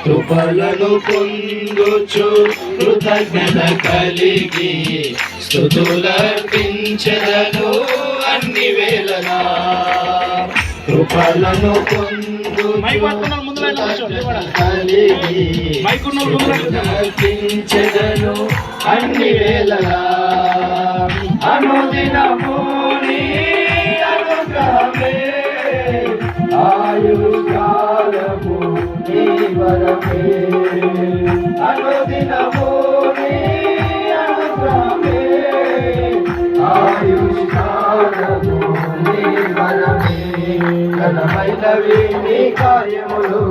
కృపలను పొందుచు కృతజ్ఞత కలిగి స్తుతులర్పించెదను అన్ని వేళలా. కృపలను పొందుచు కలిగి స్తుతులర్పించెదను అన్ని వేళలా. అనుదినము నీ అనుగ్రహమే ఆయుష్కాలము నీ వరమే. అనుదినము నీ అనుగ్రహమే ఆయుష్కాలము నీ వరమే. ఘనమైనవి నీ కార్యములు